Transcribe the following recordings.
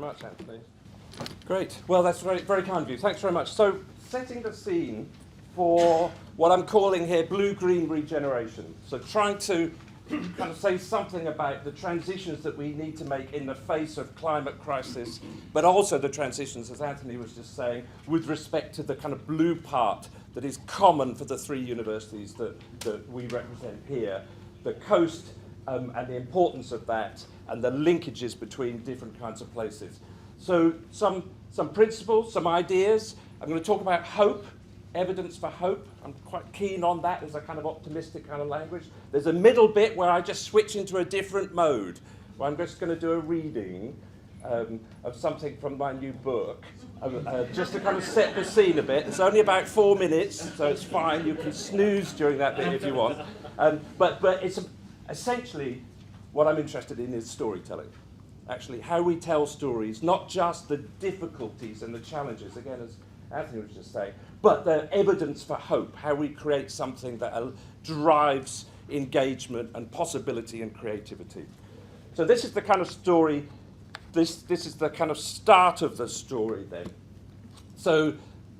much, Anthony. Great. Well, that's very, very kind of you. Thanks very much. So, setting the scene for what I'm calling here blue-green regeneration. So, trying to kind of say something about the transitions that we need to make in the face of climate crisis, but also the transitions, as Anthony was just saying, with respect to the kind of blue part that is common for the three universities that we represent here, the coast and the importance of that, and the linkages between different kinds of places. So some principles, some ideas. I'm going to talk about hope, evidence for hope. I'm quite keen on that as a kind of optimistic kind of language. There's a middle bit where I just switch into a different mode, where I'm just going to do a reading of something from my new book, just to kind of set the scene a bit. It's only about 4 minutes, so it's fine. You can snooze during that bit if you want. But it's essentially what I'm interested in is storytelling. Actually, how we tell stories, not just the difficulties and the challenges, again, as Anthony was just saying, but the evidence for hope, how we create something that drives engagement and possibility and creativity. So this is the kind of story, this is the kind of start of the story then. So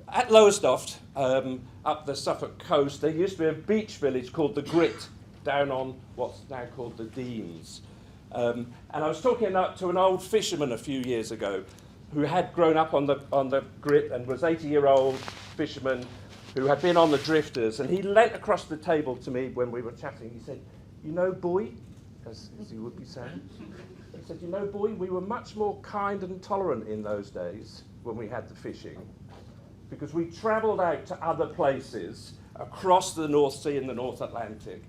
at Lowestoft, up the Suffolk coast, there used to be a beach village called the Grit, down on what's now called the Denes. And I was talking to an old fisherman a few years ago who had grown up on the Grit and was 80-year-old fisherman who had been on the drifters. And he leant across the table to me when we were chatting. He said, "You know, boy," as he would be saying, he said, "You know, boy, we were much more kind and tolerant in those days when we had the fishing, because we travelled out to other places across the North Sea and the North Atlantic.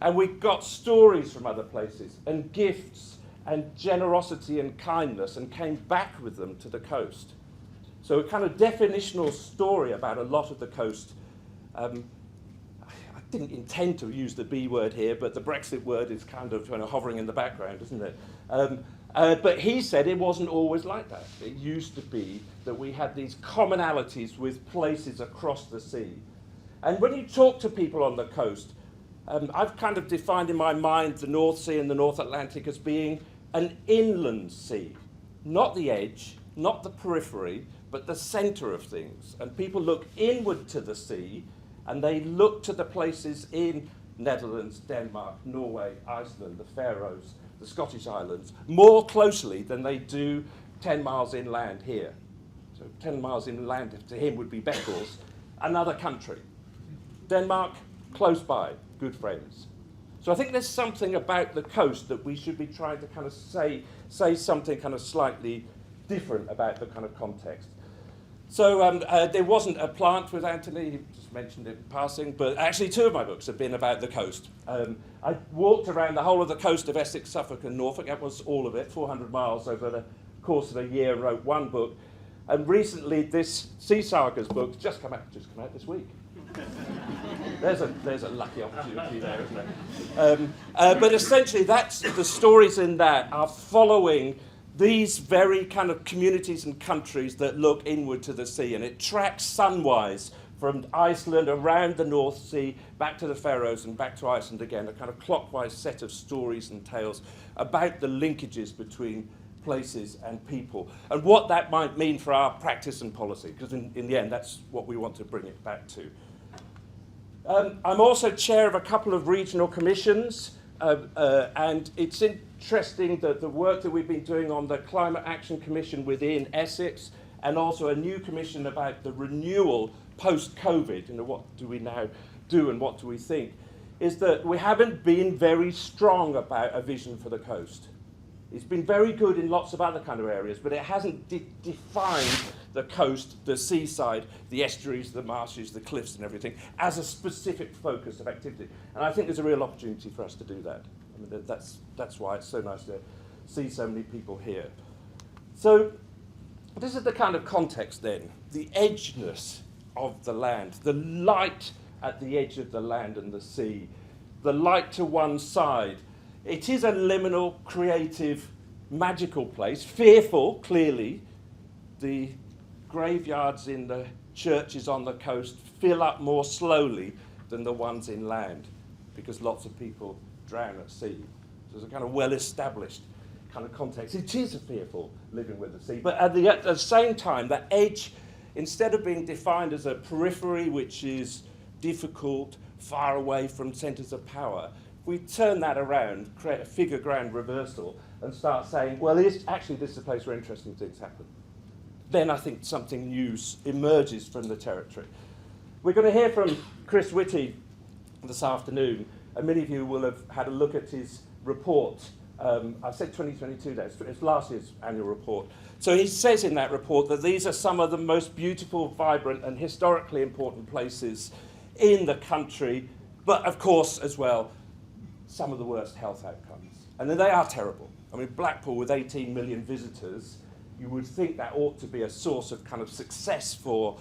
And we got stories from other places and gifts and generosity and kindness and came back with them to the coast." So a kind of definitional story about a lot of the coast. I didn't intend to use the B word here, but the Brexit word is kind of hovering in the background, isn't it? But he said it wasn't always like that. It used to be that we had these commonalities with places across the sea. And when you talk to people on the coast, I've kind of defined in my mind the North Sea and the North Atlantic as being an inland sea, not the edge, not the periphery, but the centre of things. And people look inward to the sea, and they look to the places in Netherlands, Denmark, Norway, Iceland, the Faroes, the Scottish Islands, more closely than they do 10 miles inland here. So 10 miles inland to him would be Beccles, another country. Denmark, close by. Good friends. So I think there's something about the coast that we should be trying to kind of say something kind of slightly different about the kind of context. So there wasn't a plant with Anthony, he just mentioned it in passing, but actually 2 of my books have been about the coast. I walked around the whole of the coast of Essex, Suffolk and Norfolk, that was all of it, 400 miles over the course of a year, wrote 1 book. And recently this Sea Sagas book just come out this week. There's a lucky opportunity there, isn't it? But essentially, that's the stories in that are following these very kind of communities and countries that look inward to the sea, and it tracks sunwise from Iceland around the North Sea, back to the Faroes and back to Iceland again, a kind of clockwise set of stories and tales about the linkages between places and people, and what that might mean for our practice and policy, because in the end, that's what we want to bring it back to. I'm also chair of a couple of regional commissions, and it's interesting that the work that we've been doing on the Climate Action Commission within Essex, and also a new commission about the renewal post-COVID, what do we now do and what do we think, is that we haven't been very strong about a vision for the coast. It's been very good in lots of other kind of areas, but it hasn't defined the coast, the seaside, the estuaries, the marshes, the cliffs and everything as a specific focus of activity. And I think there's a real opportunity for us to do that. I mean, that's why it's so nice to see so many people here. So this is the kind of context then, the edgeness of the land, the light at the edge of the land and the sea, the light to one side. It is a liminal, creative, magical place, fearful, clearly. The graveyards in the churches on the coast fill up more slowly than the ones inland, because lots of people drown at sea. So there's a kind of well-established kind of context, it is fearful living with the sea. But at the same time, that edge, instead of being defined as a periphery which is difficult, far away from centres of power, if we turn that around, create a figure ground reversal, and start saying, well, this is a place where interesting things happen, then I think something new emerges from the territory. We're going to hear from Chris Whitty this afternoon, and many of you will have had a look at his report. I've said 2022 there, it's last year's annual report. So he says in that report that these are some of the most beautiful, vibrant, and historically important places in the country, but of course, as well, some of the worst health outcomes. And then they are terrible. I mean, Blackpool with 18 million visitors, you would think that ought to be a source of kind of success for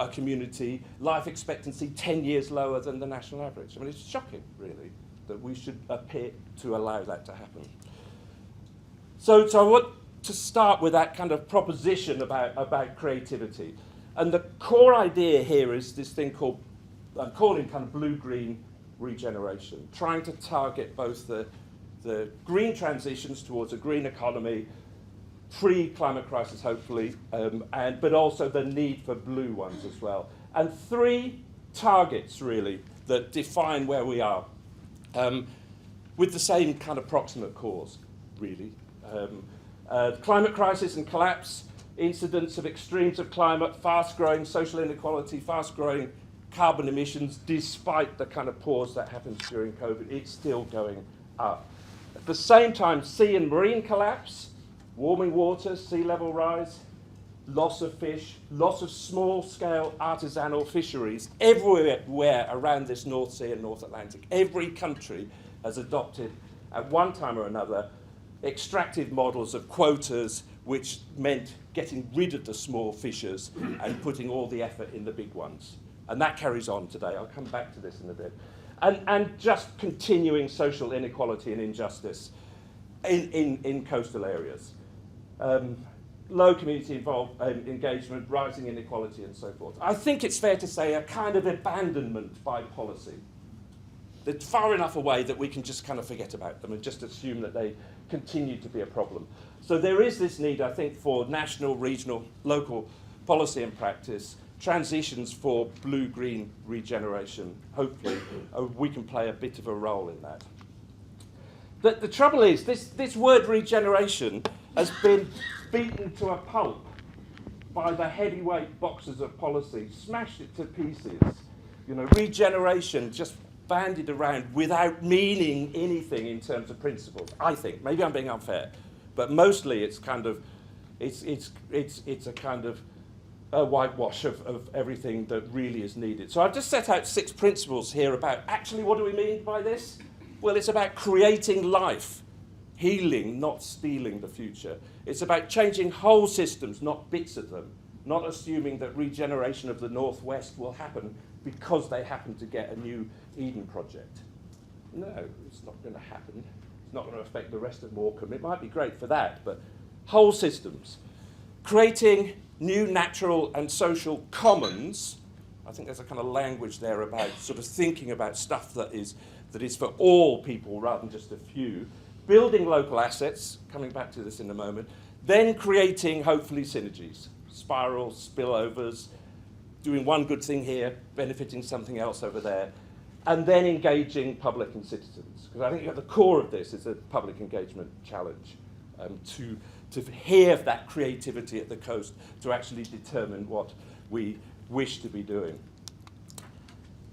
a community. Life expectancy 10 years lower than the national average. I mean, it's shocking, really, that we should appear to allow that to happen. So I want to start with that kind of proposition about creativity. And the core idea here is this thing called, I'm calling kind of blue-green regeneration, trying to target both the green transitions towards a green economy, pre-climate crisis, hopefully, but also the need for blue ones as well. And three targets, really, that define where we are, with the same kind of proximate cause, really. Climate crisis and collapse, incidents of extremes of climate, fast-growing social inequality, fast-growing carbon emissions, despite the kind of pause that happens during COVID, it's still going up. At the same time, sea and marine collapse, warming waters, sea level rise, loss of fish, loss of small-scale artisanal fisheries everywhere around this North Sea and North Atlantic. Every country has adopted, at one time or another, extractive models of quotas, which meant getting rid of the small fishers and putting all the effort in the big ones. And that carries on today. I'll come back to this in a bit. And just continuing social inequality and injustice in coastal areas. Low community engagement, rising inequality, and so forth. I think it's fair to say a kind of abandonment by policy. They're far enough away that we can just kind of forget about them and just assume that they continue to be a problem. So there is this need, I think, for national, regional, local policy and practice, transitions for blue-green regeneration. Hopefully, we can play a bit of a role in that. But the trouble is, this word regeneration has been beaten to a pulp by the heavyweight boxes of policy, smashed it to pieces. You know, regeneration just bandied around without meaning anything in terms of principles, I think. Maybe I'm being unfair, but mostly it's kind of, it's a kind of a whitewash of everything that really is needed. So I've just set out 6 principles here about actually what do we mean by this? Well, it's about creating life, healing, not stealing the future. It's about changing whole systems, not bits of them, not assuming that regeneration of the Northwest will happen because they happen to get a new Eden project. No, it's not going to happen. It's not going to affect the rest of Morecambe. It might be great for that, but whole systems. Creating new natural and social commons. I think there's a kind of language there about sort of thinking about stuff that is for all people rather than just a few. Building local assets, coming back to this in a moment, then creating, hopefully, synergies, spirals, spillovers, doing one good thing here, benefiting something else over there, and then engaging public and citizens. Because I think at the core of this is a public engagement challenge, to hear that creativity at the coast, to actually determine what we wish to be doing.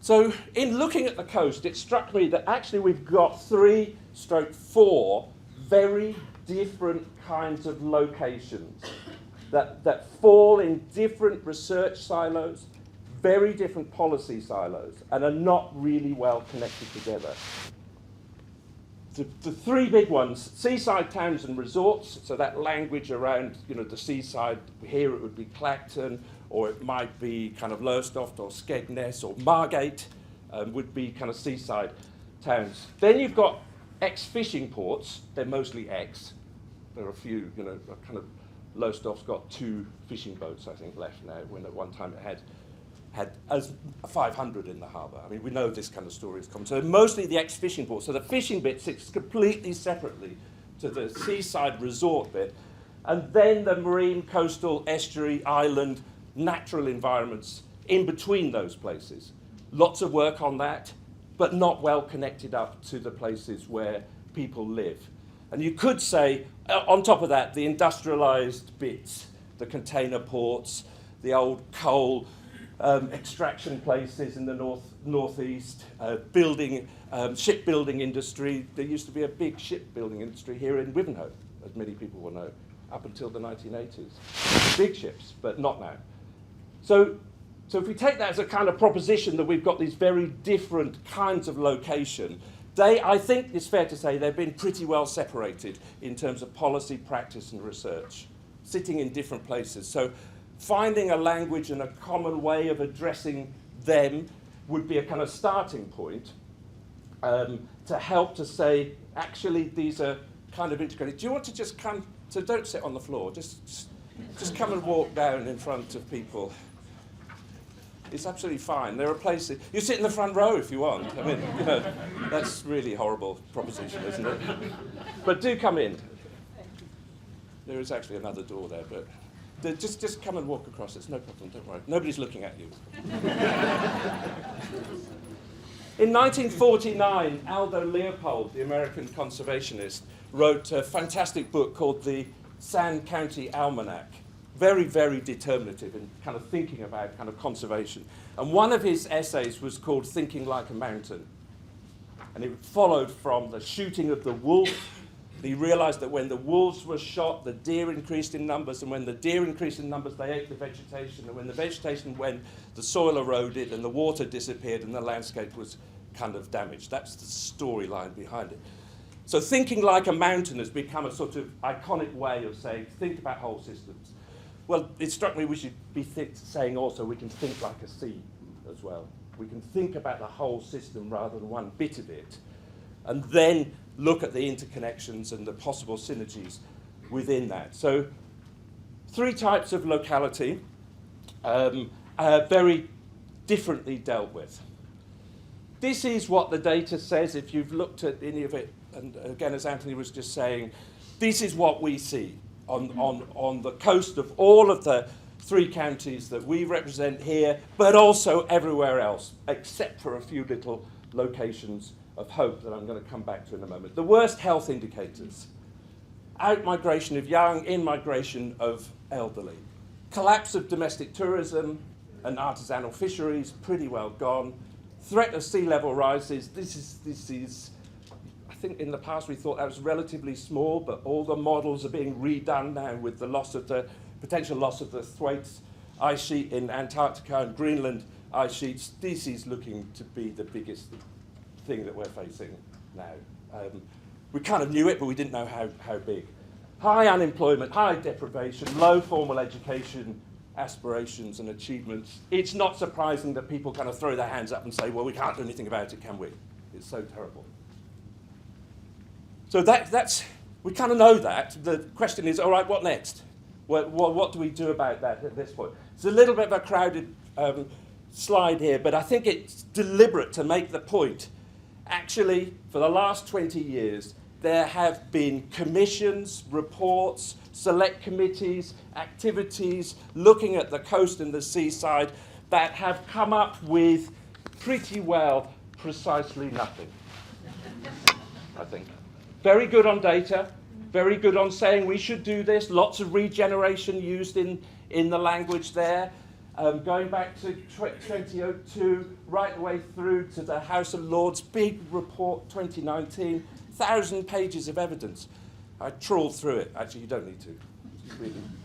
So in looking at the coast, it struck me that actually we've got 3/4 very different kinds of locations that fall in different research silos, very different policy silos, and are not really well connected together. The 3 big ones, seaside towns and resorts, so that language around, you know, the seaside, here it would be Clacton, or it might be kind of Lowestoft or Skegness or Margate, would be kind of seaside towns. Then you've got ex-fishing ports, they're mostly ex. There are a few, you know, kind of Lowestoft's got 2 fishing boats, I think, left now, when at one time it had as 500 in the harbour. I mean, we know this kind of story is common. So mostly the ex-fishing ports. So the fishing bit sits completely separately to the seaside resort bit, and then the marine, coastal, estuary, island, natural environments in between those places. Lots of work on that, but not well connected up to the places where people live. And you could say, on top of that, the industrialized bits, the container ports, the old coal extraction places in the northeast, shipbuilding industry. There used to be a big shipbuilding industry here in Wivenhoe, as many people will know, up until the 1980s. Big ships, but not now. So if we take that as a kind of proposition that we've got these very different kinds of location, I think it's fair to say they've been pretty well separated in terms of policy, practice, and research, sitting in different places. So finding a language and a common way of addressing them would be a kind of starting point to help to say, actually, these are kind of integrated. Do you want to just come, so don't sit on the floor, just come and walk down in front of people. It's absolutely fine. There are places, you sit in the front row if you want. I mean, you know, that's really horrible proposition, isn't it? But do come in. There is actually another door there, but just come and walk across. It's no problem, don't worry. Nobody's looking at you. In 1949, Aldo Leopold, the American conservationist, wrote a fantastic book called the Sand County Almanac. Very, very determinative in kind of thinking about kind of conservation. And one of his essays was called Thinking Like a Mountain. And it followed from the shooting of the wolf. He realized that when the wolves were shot, the deer increased in numbers, and when the deer increased in numbers, they ate the vegetation, and when the vegetation went, the soil eroded, and the water disappeared, and the landscape was kind of damaged. That's the storyline behind it. So thinking like a mountain has become a sort of iconic way of saying, think about whole systems. Well, it struck me we should be saying also we can think like a sea as well. We can think about the whole system rather than one bit of it, and then look at the interconnections and the possible synergies within that. So 3 types of locality very differently dealt with. This is what the data says. If you've looked at any of it, and again, as Anthony was just saying, this is what we see on the coast of all of the 3 counties that we represent here, but also everywhere else, except for a few little locations of hope that I'm going to come back to in a moment. The worst health indicators: out-migration of young, in-migration of elderly. Collapse of domestic tourism and artisanal fisheries, pretty well gone. Threat of sea level rises. This is, I think in the past we thought that was relatively small, but all the models are being redone now with the potential loss of the Thwaites ice sheet in Antarctica and Greenland ice sheets. This is looking to be the biggest thing that we're facing now. We kind of knew it, but we didn't know how big. High unemployment, high deprivation, low formal education aspirations and achievements. It's not surprising that people kind of throw their hands up and say, well, we can't do anything about it, can we? It's so terrible. So we kind of know that. The question is, all right, what next? What do we do about that at this point? It's a little bit of a crowded slide here, but I think it's deliberate to make the point. Actually, for the last 20 years, there have been commissions, reports, select committees, activities looking at the coast and the seaside that have come up with pretty well precisely nothing, I think. Very good on data, very good on saying we should do this, lots of regeneration used in the language there. Going back to 2002, right the way through to the House of Lords, big report 2019, 1,000 pages of evidence. I trawled through it. Actually, you don't need to.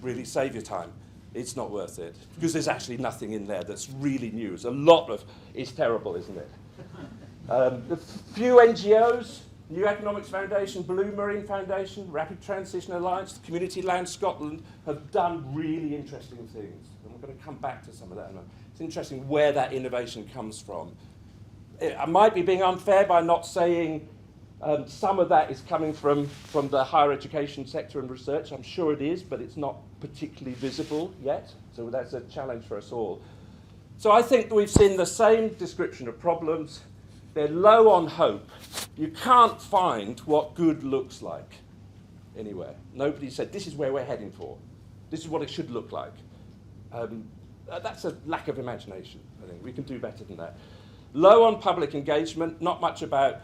Really save your time. It's not worth it, because there's actually nothing in there that's really new. There's a lot of, it's terrible, isn't it? A few NGOs, New Economics Foundation, Blue Marine Foundation, Rapid Transition Alliance, Community Land Scotland have done really interesting things. And we're going to come back to some of that in a moment. It's interesting where that innovation comes from. I might be being unfair by not saying some of that is coming from the higher education sector and research. I'm sure it is, but it's not particularly visible yet. So that's a challenge for us all. So I think we've seen the same description of problems. They're low on hope. You can't find what good looks like. anywhere. Nobody said, this is where we're heading for. This is what it should look like. That's a lack of imagination, I think. We can do better than that. Low on public engagement, not much about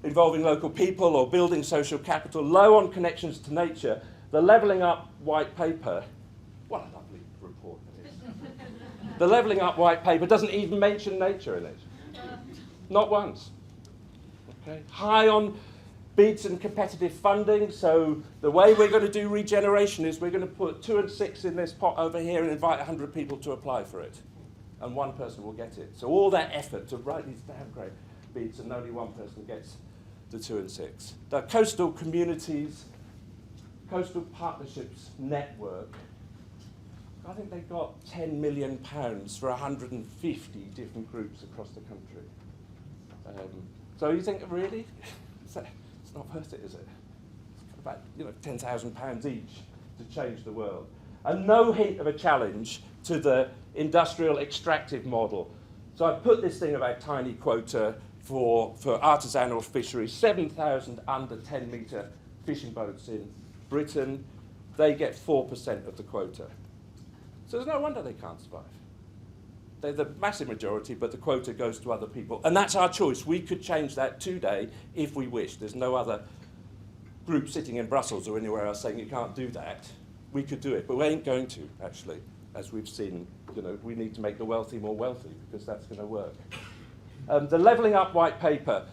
involving local people or building social capital. Low on connections to nature. The Levelling Up white paper, what a lovely report it is. The Levelling Up white paper doesn't even mention nature in it. Not once. Okay. High on bids and competitive funding, so the way we're going to do regeneration is we're going to put 2 and 6 in this pot over here and invite 100 people to apply for it. And one person will get it. So all that effort to write these damn great bids and only one person gets the 2 and 6. The coastal communities, coastal partnerships network, I think they got £10 million for 150 different groups across the country. So you think, really? It's not worth it, is it? It's about £10,000 each to change the world. And no hint of a challenge to the industrial extractive model. So I've put this thing about tiny quota for artisanal fisheries, 7,000 under 10-metre fishing boats in Britain. They get 4% of the quota. So there's no wonder they can't survive. They're the massive majority, but the quota goes to other people. And that's our choice. We could change that today if we wish. There's no other group sitting in Brussels or anywhere else saying you can't do that. We could do it, but we ain't going to, actually. As we've seen, we need to make the wealthy more wealthy because that's going to work. The Levelling Up white paper.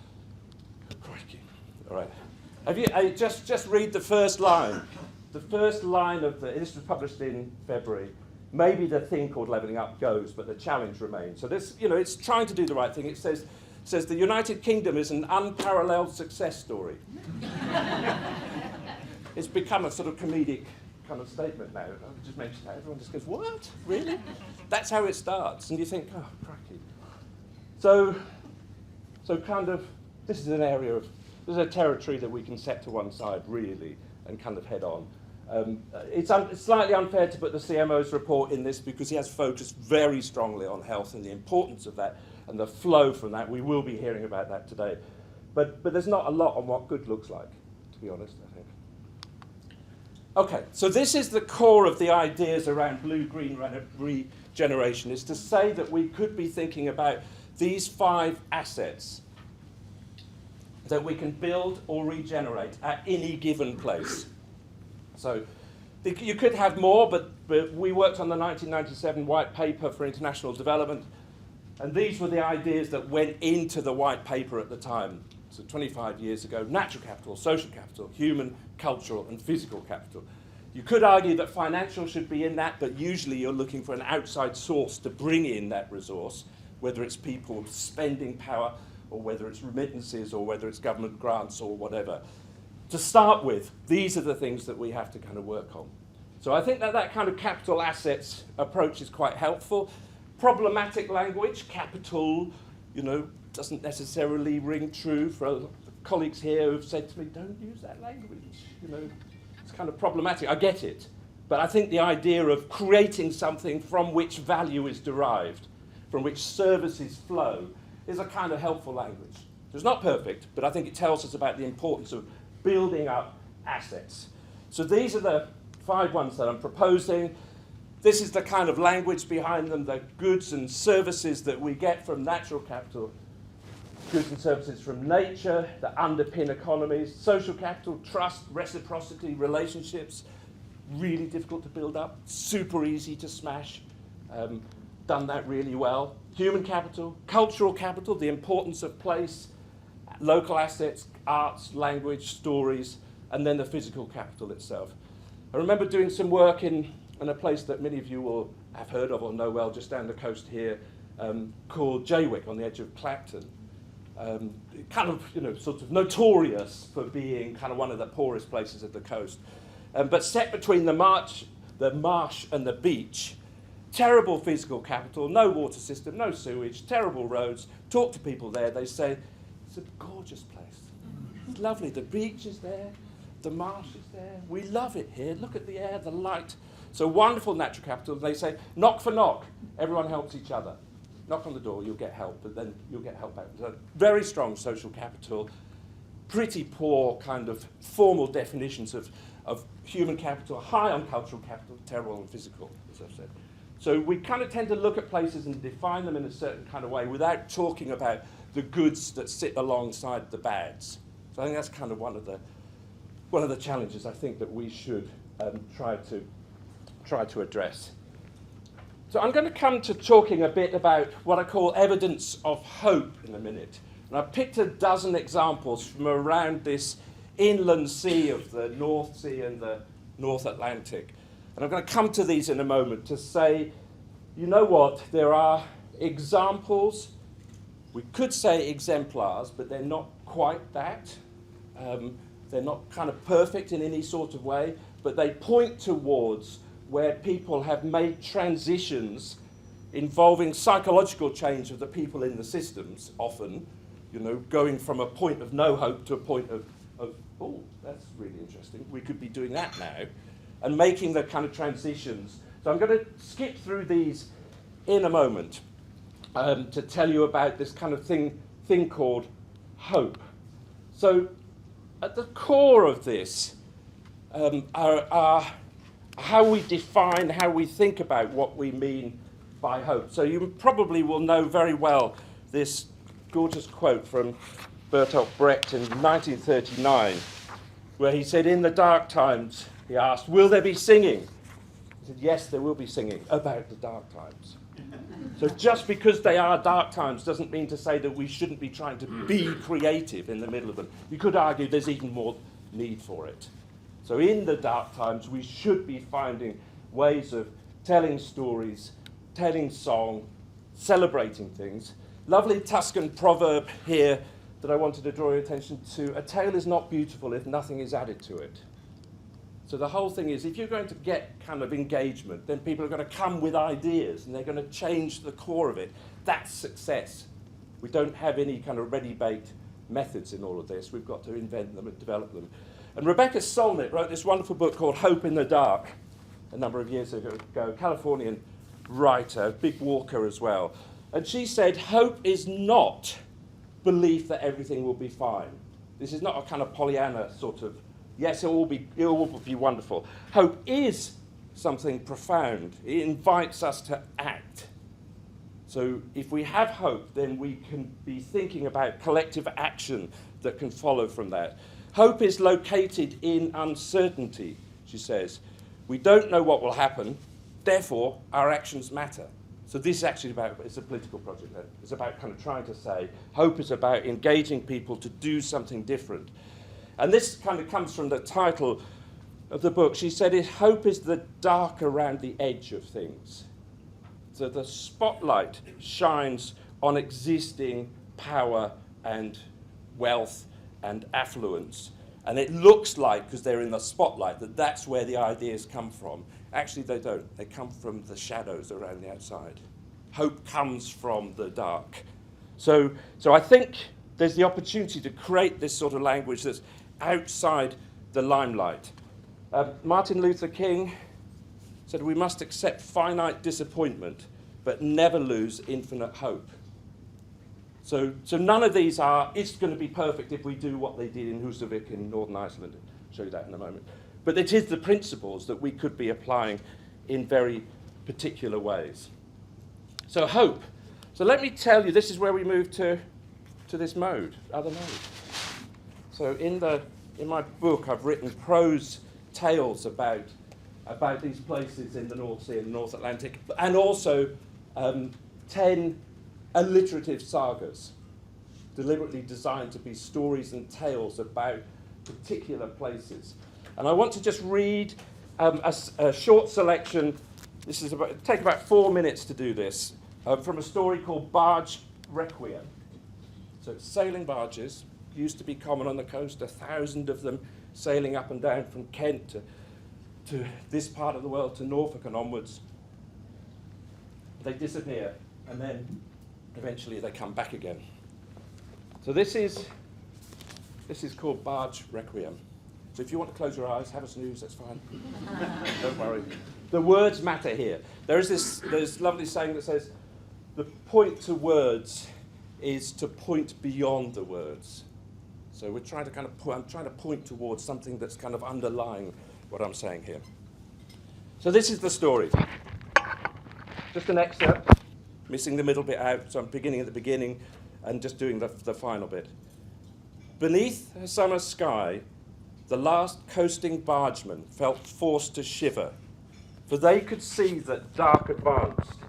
Crikey. All right. Have you just read the first line? The first line of this was published in February. Maybe the thing called Levelling Up goes, but the challenge remains. So this, it's trying to do the right thing. It says the United Kingdom is an unparalleled success story. It's become a sort of comedic kind of statement now. I just mentioned that. Everyone just goes, what? Really? That's how it starts. And you think, oh, crikey. So kind of, this is an area of, this is a territory that we can set to one side, really, and kind of head on. It's slightly unfair to put the CMO's report in this because he has focused very strongly on health and the importance of that and the flow from that. We will be hearing about that today. But there's not a lot on what good looks like, to be honest, I think. Okay, so this is the core of the ideas around blue-green regeneration, is to say that we could be thinking about these 5 assets that we can build or regenerate at any given place. So you could have more, but we worked on the 1997 White Paper for International Development, and these were the ideas that went into the White Paper at the time. So 25 years ago, natural capital, social capital, human, cultural, and physical capital. You could argue that financial should be in that, but usually you're looking for an outside source to bring in that resource, whether it's people spending power, or whether it's remittances, or whether it's government grants, or whatever. To start with, these are the things that we have to kind of work on. So I think that kind of capital assets approach is quite helpful. Problematic language, capital, doesn't necessarily ring true for colleagues here who've said to me, don't use that language. It's kind of problematic. I get it. But I think the idea of creating something from which value is derived, from which services flow, is a kind of helpful language. It's not perfect, but I think it tells us about the importance of building up assets. So these are the 5 ones that I'm proposing. This is the kind of language behind them, the goods and services that we get from natural capital, goods and services from nature that underpin economies, social capital, trust, reciprocity, relationships, really difficult to build up, super easy to smash, done that really well. Human capital, cultural capital, the importance of place, local assets, arts, language, stories, and then the physical capital itself. I remember doing some work in a place that many of you will have heard of or know well, just down the coast here, called Jaywick on the edge of Clacton. Kind of, sort of notorious for being kind of one of the poorest places of the coast. But set between the marsh and the beach, terrible physical capital, no water system, no sewage, terrible roads. Talk to people there, they say, it's a gorgeous place. It's lovely. The beach is there, the marsh is there. We love it here. Look at the air, the light. So wonderful natural capital. They say, knock for knock. Everyone helps each other. Knock on the door, you'll get help, but then you'll get help back. So very strong social capital, pretty poor kind of formal definitions of of human capital, high on cultural capital, terrible on physical, as I've said. So we kind of tend to look at places and define them in a certain kind of way without talking about the goods that sit alongside the bads. So I think that's kind of one of the challenges I think that we should try to address. So I'm going to come to talking a bit about what I call evidence of hope in a minute. And I've picked a dozen examples from around this inland sea of the North Sea and the North Atlantic. And I'm going to come to these in a moment to say, you know what, there are examples, we could say exemplars, but they're not quite that. They're not kind of perfect in any sort of way, but they point towards where people have made transitions involving psychological change of the people in the systems, often, you know, going from a point of no hope to a point of oh, that's really interesting, we could be doing that now, and making the kind of transitions. So I'm going to skip through these in a moment to tell you about this kind of thing called hope. So at the core of this are how we define, how we think about what we mean by hope. So you probably will know very well this gorgeous quote from Bertolt Brecht in 1939, where he said, in the dark times, he asked, will there be singing? He said, yes, there will be singing about the dark times. So just because they are dark times doesn't mean to say that we shouldn't be trying to be creative in the middle of them. You could argue there's even more need for it. So in the dark times, we should be finding ways of telling stories, telling song, celebrating things. Lovely Tuscan proverb here that I wanted to draw your attention to. A tale is not beautiful if nothing is added to it. So the whole thing is, if you're going to get kind of engagement, then people are going to come with ideas and they're going to change the core of it. That's success. We don't have any kind of ready-baked methods in all of this. We've got to invent them and develop them. And Rebecca Solnit wrote this wonderful book called Hope in the Dark a number of years ago, Californian writer, big walker as well. And she said, hope is not belief that everything will be fine. This is not a kind of Pollyanna sort of, yes, it will be wonderful. Hope is something profound. It invites us to act. So if we have hope, then we can be thinking about collective action that can follow from that. Hope is located in uncertainty, she says. We don't know what will happen, therefore our actions matter. So this is actually it's a political project. It's about kind of trying to say, hope is about engaging people to do something different. And this kind of comes from the title of the book. She said, hope is the dark around the edge of things. So the spotlight shines on existing power and wealth and affluence. And it looks like, because they're in the spotlight, that that's where the ideas come from. Actually, they don't. They come from the shadows around the outside. Hope comes from the dark. So I think there's the opportunity to create this sort of language that's outside the limelight. Martin Luther King said we must accept finite disappointment, but never lose infinite hope. So none of these are, it's going to be perfect if we do what they did in Husavik in Northern Iceland. I'll show you that in a moment. But it is the principles that we could be applying in very particular ways. So hope. So let me tell you, this is where we move to this mode, other mode. So in my book, I've written prose tales about these places in the North Sea and the North Atlantic, and also 10 alliterative sagas, deliberately designed to be stories and tales about particular places. And I want to just read a short selection. This is it'll take about 4 minutes to do this, from a story called Barge Requiem. So sailing barges used to be common on the coast, 1,000 of them sailing up and down from Kent to this part of the world, to Norfolk and onwards. They disappear, and then eventually they come back again. So this is called Barge Requiem. So if you want to close your eyes, have a snooze, that's fine. Don't worry. The words matter here. There's this lovely saying that says, the point to words is to point beyond the words. So we're trying to I'm trying to point towards something that's kind of underlying what I'm saying here. So this is the story. Just an excerpt, missing the middle bit out, so I'm beginning at the beginning and just doing the final bit. Beneath a summer sky, the last coasting bargemen felt forced to shiver, for they could see that dark advanced.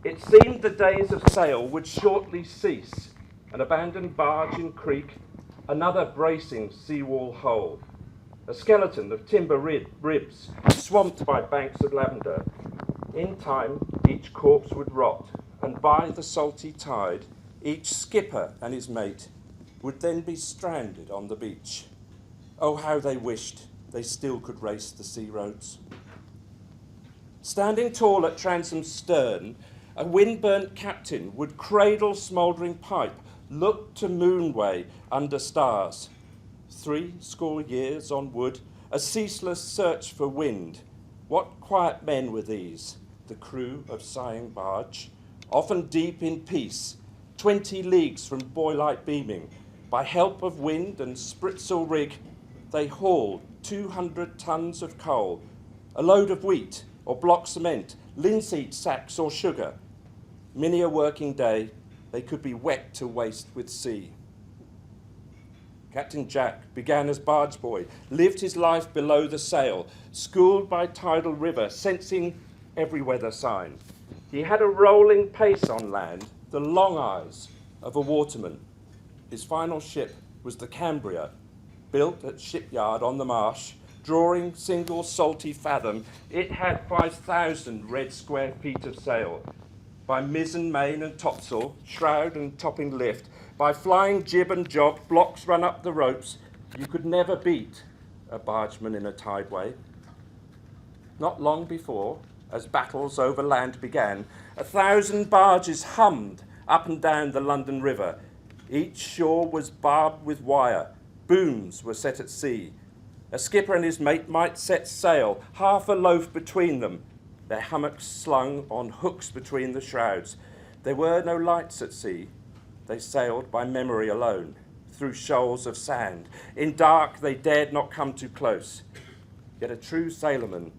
It seemed the days of sail would shortly cease, an abandoned barge in creek, another bracing seawall hole, a skeleton of timber ribs swamped by banks of lavender. In time, each corpse would rot, and by the salty tide, each skipper and his mate would then be stranded on the beach. Oh, how they wished they still could race the sea roads. Standing tall at Transom's stern, a wind-burnt captain would cradle smouldering pipe, look to moonway under stars. 70 years on wood, a ceaseless search for wind. What quiet men were these, the crew of sighing barge, often deep in peace, 20 leagues from buoy-light beaming. By help of wind and spritsail rig, they hauled 200 tons of coal, a load of wheat or block cement, linseed sacks or sugar. Many a working day, they could be wet to waste with sea. Captain Jack began as barge boy, lived his life below the sail, schooled by tidal river, sensing every weather sign. He had a rolling pace on land, the long eyes of a waterman. His final ship was the Cambria, built at shipyard on the marsh, drawing single salty fathom. It had 5,000 red square feet of sail. By mizzen, main and topsail, shroud and topping lift, by flying jib and job, blocks run up the ropes, you could never beat a bargeman in a tideway. Not long before, as battles over land began, 1,000 barges hummed up and down the London River. Each shore was barbed with wire, booms were set at sea. A skipper and his mate might set sail, half a loaf between them, their hammocks slung on hooks between the shrouds. There were no lights at sea. They sailed by memory alone, through shoals of sand. In dark they dared not come too close. Yet a true sailorman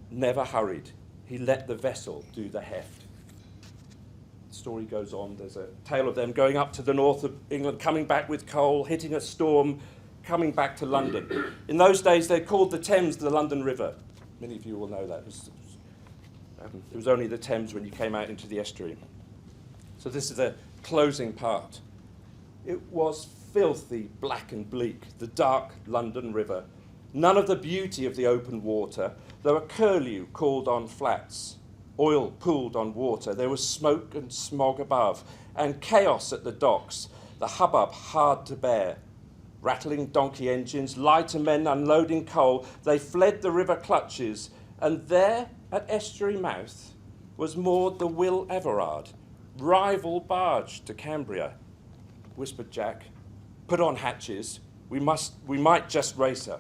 never hurried. He let the vessel do the heft. The story goes on. There's a tale of them going up to the north of England, coming back with coal, hitting a storm, coming back to London. In those days, they called the Thames the London River. Many of you will know that. It was only the Thames when you came out into the estuary. So this is the closing part. It was filthy, black and bleak, the dark London River. None of the beauty of the open water. There were curlew called on flats, oil pooled on water. There was smoke and smog above, and chaos at the docks, the hubbub hard to bear. Rattling donkey engines, lighter men unloading coal, they fled the river clutches, and there at estuary mouth was moored the Will Everard, rival barge to Cambria. Whispered Jack, "Put on hatches, we might just race her."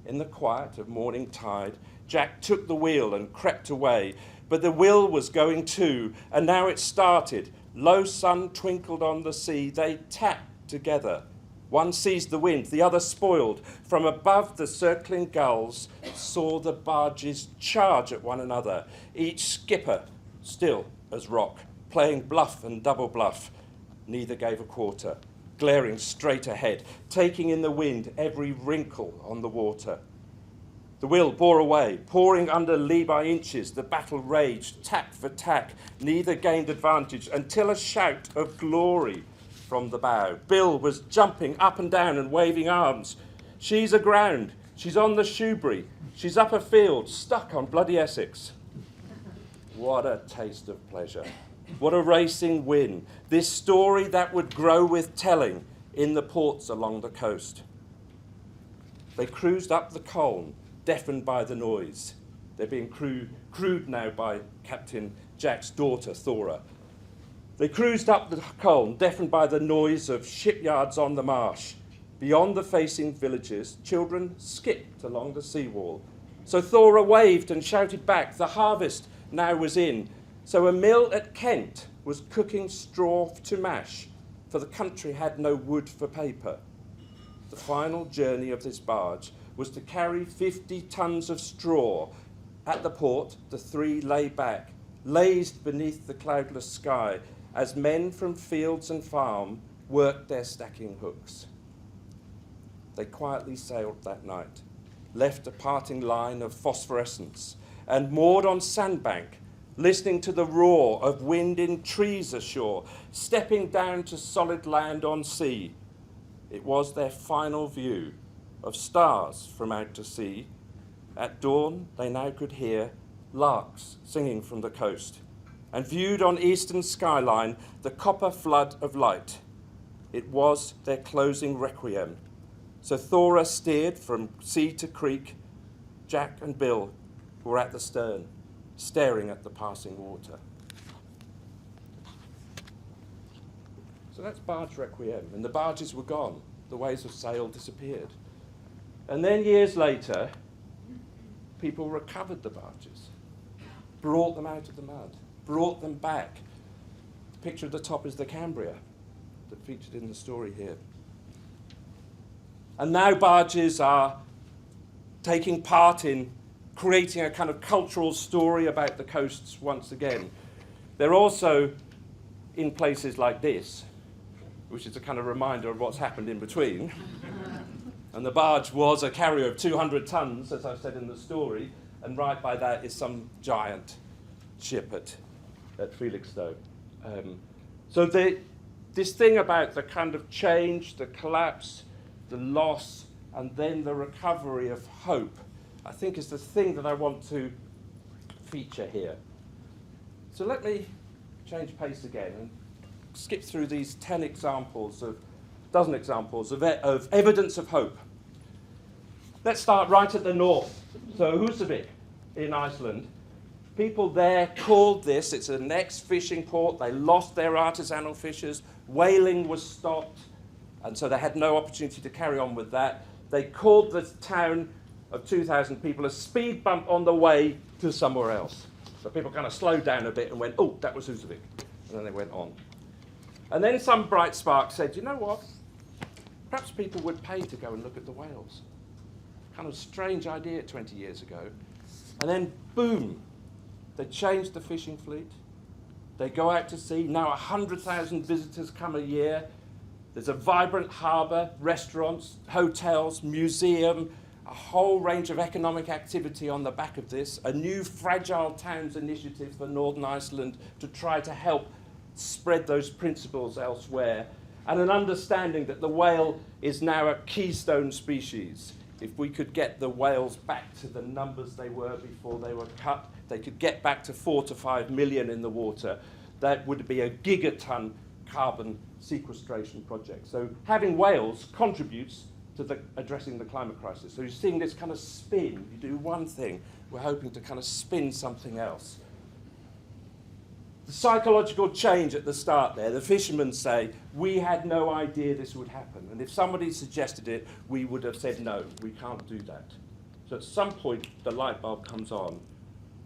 In the quiet of morning tide, Jack took the wheel and crept away, but the Will was going too, and now it started. Low sun twinkled on the sea, they tacked together. One seized the wind, the other spoiled. From above the circling gulls saw the barges charge at one another, each skipper still as rock, playing bluff and double bluff. Neither gave a quarter, glaring straight ahead, taking in the wind every wrinkle on the water. The Will bore away, pouring under lee by inches. The battle raged, tack for tack. Neither gained advantage until a shout of glory from the bow. Bill was jumping up and down and waving arms. "She's aground. She's on the Shoebury. She's up a field, stuck on bloody Essex." What a taste of pleasure. What a racing win. This story that would grow with telling in the ports along the coast. They cruised up the Colne, deafened by the noise. They're being crewed now by Captain Jack's daughter, Thora. They cruised up the Colne, deafened by the noise of shipyards on the marsh. Beyond the facing villages, children skipped along the seawall. So Thora waved and shouted back. The harvest now was in. So a mill at Kent was cooking straw to mash, for the country had no wood for paper. the final journey of this barge was to carry 50 tons of straw. At the port, the three lay back, lazed beneath the cloudless sky, as men from fields and farm worked their stacking hooks. They quietly sailed that night, left a parting line of phosphorescence, and moored on sandbank, listening to the roar of wind in trees ashore, stepping down to solid land on sea. It was their final view of stars from out to sea. At dawn, they now could hear larks singing from the coast, and viewed on eastern skyline the copper flood of light. It was their closing requiem. So Thora steered from sea to creek. Jack and Bill were at the stern, staring at the passing water. So that's barge requiem, and the barges were gone. The ways of sail disappeared. And then years later, people recovered the barges, brought them out of the mud, brought them back. The picture at the top is the Cambria that featured in the story here. And now barges are taking part in creating a kind of cultural story about the coasts once again. They're also in places like this, which is a kind of reminder of what's happened in between. And the barge was a carrier of 200 tons, as I said in the story, and right by that is some giant ship at Felixstowe. So this thing about the kind of change, the collapse, the loss, and then the recovery of hope, I think is the thing that I want to feature here. So let me change pace again and skip through these 10 examples of dozen examples of evidence of hope. Let's start right at the north. So Husavik in Iceland. People there called this, it's an ex-fishing port, they lost their artisanal fishers, whaling was stopped, and so they had no opportunity to carry on with that. They called the town of 2,000 people a speed bump on the way to somewhere else. So people kind of slowed down a bit and went, oh, that was Husavik. And then they went on. And then some bright spark said, you know what? Perhaps people would pay to go and look at the whales. Kind of strange idea 20 years ago. And then, boom, they changed the fishing fleet. They go out to sea. Now 100,000 visitors come a year. There's a vibrant harbour, restaurants, hotels, museum, a whole range of economic activity on the back of this, a new Fragile Towns initiative for Northern Iceland to try to help spread those principles elsewhere, and an understanding that the whale is now a keystone species. If we could get the whales back to the numbers they were before they were cut, they could get back to 4 to 5 million in the water. That would be a gigaton carbon sequestration project. So having whales contributes to addressing the climate crisis. So you're seeing this kind of spin. You do one thing, we're hoping to kind of spin something else. The psychological change at the start there, the fishermen say, we had no idea this would happen. And if somebody suggested it, we would have said, no, we can't do that. So at some point, the light bulb comes on.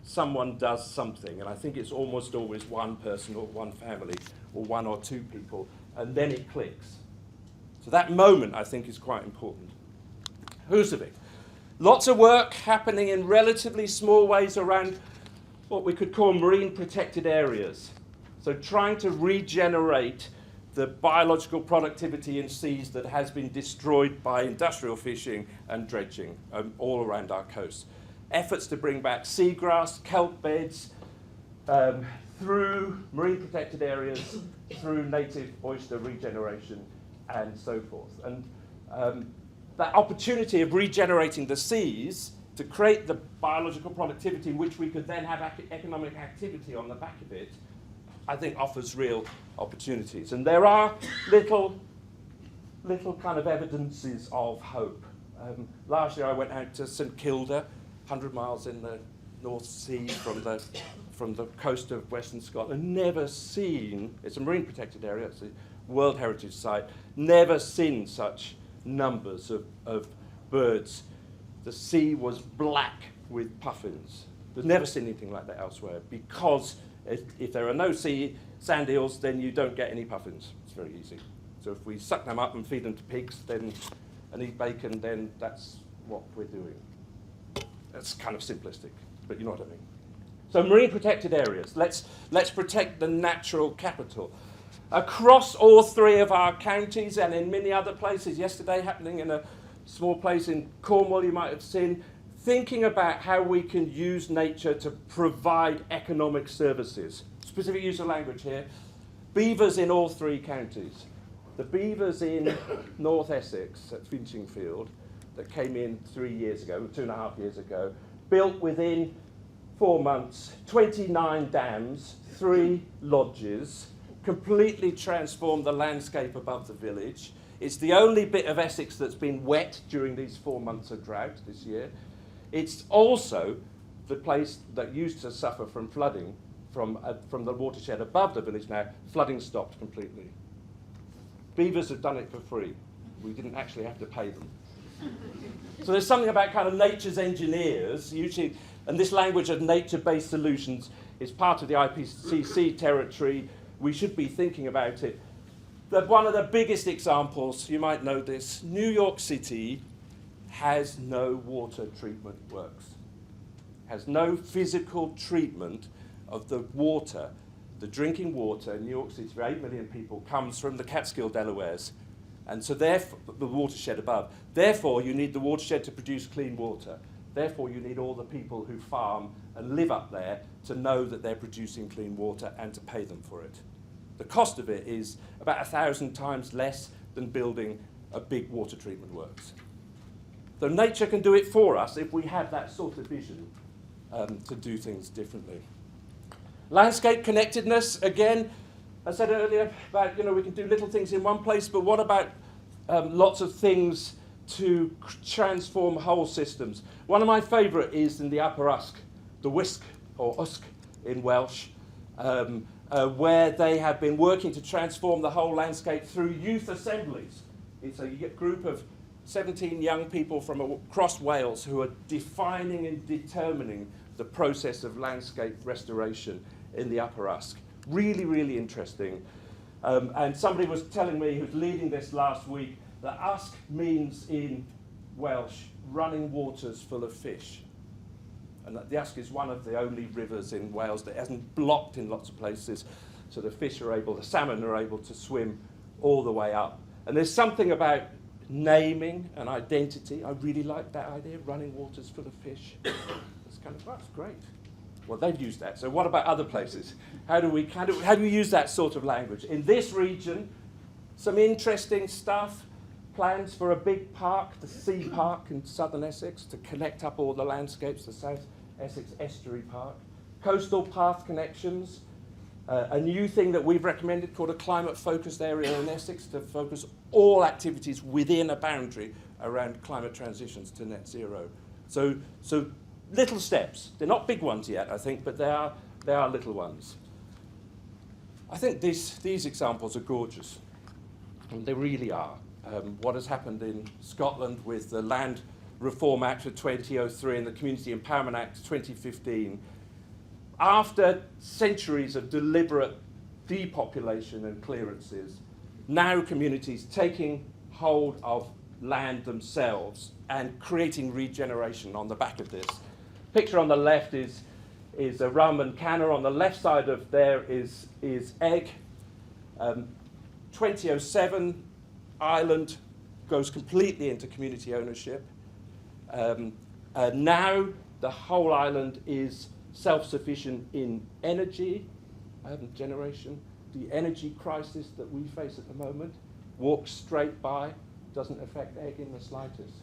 Someone does something. And I think it's almost always one person or one family or one or two people. And then it clicks. So that moment, I think, is quite important. Husavik. Lots of work happening in relatively small ways around what we could call marine protected areas. So trying to regenerate the biological productivity in seas that has been destroyed by industrial fishing and dredging all around our coast. Efforts to bring back seagrass, kelp beds, through marine protected areas, through native oyster regeneration, and so forth. And that opportunity of regenerating the seas to create the biological productivity in which we could then have economic activity on the back of it, I think offers real opportunities. And there are little kind of evidences of hope. Last year I went out to St Kilda, 100 miles in the North Sea from the coast of Western Scotland. Never seen, it's a marine protected area, it's a World Heritage Site, never seen such numbers of birds. The sea was black with puffins. We've never seen anything like that elsewhere, because if there are no sand eels, then you don't get any puffins. It's very easy. So if we suck them up and feed them to pigs, then and eat bacon, then that's what we're doing. That's kind of simplistic, but you know what I mean. So marine protected areas. Let's protect the natural capital. Across all 3 of our counties and in many other places, yesterday happening in a small place in Cornwall you might have seen, thinking about how we can use nature to provide economic services. Specific use of language here. Beavers in all 3 counties. The beavers in North Essex at Finchingfield that came in 3 years ago, 2.5 years ago, built within 4 months 29 dams, 3 lodges, completely transformed the landscape above the village. It's the only bit of Essex that's been wet during these 4 months of drought this year. It's also the place that used to suffer from flooding from the watershed above the village now. Flooding stopped completely. Beavers have done it for free. We didn't actually have to pay them. So there's something about kind of nature's engineers, usually, and this language of nature-based solutions is part of the IPCC territory. We should be thinking about it. But one of the biggest examples, you might know this, New York City has no water treatment works, has no physical treatment of the water. The drinking water in New York City for 8 million people comes from the Catskill Delawares. And so therefore, the watershed above. Therefore, you need the watershed to produce clean water. Therefore, you need all the people who farm and live up there to know that they're producing clean water and to pay them for it. The cost of it is about 1,000 times less than building a big water treatment works. So nature can do it for us if we have that sort of vision to do things differently. Landscape connectedness, again, I said earlier about, we can do little things in one place, but what about lots of things to transform whole systems? One of my favourite is in the Upper Usk, the Wisk, or Usk in Welsh, where they have been working to transform the whole landscape through youth assemblies. It's a group of 17 young people from across Wales who are defining and determining the process of landscape restoration in the Upper Usk. Really, really interesting. And somebody was telling me, who's leading this last week, that Usk means in Welsh, running waters full of fish. And that the Usk is one of the only rivers in Wales that hasn't blocked in lots of places, so the salmon are able to swim all the way up. And there's something about naming and identity. I really like that idea, running waters full of fish. That's great. Well, they've used that. So what about other places? How do we use that sort of language? In this region, some interesting stuff. Plans for a big park, the Sea Park in southern Essex, to connect up all the landscapes, the South Essex Estuary Park. Coastal path connections. A new thing that we've recommended called a climate-focused area in Essex to focus all activities within a boundary around climate transitions to net zero. So little steps. They're not big ones yet, I think, but they are little ones. I think these examples are gorgeous. And they really are. What has happened in Scotland with the Land Reform Act of 2003 and the Community Empowerment Act of 2015, after centuries of deliberate depopulation and clearances, now communities taking hold of land themselves and creating regeneration on the back of this. Picture on the left is a rum and canner. On the left side of there is Egg. 2007, Ireland goes completely into community ownership. Now the whole island is self-sufficient in energy generation. The energy crisis that we face at the moment walks straight by, doesn't affect Egg in the slightest,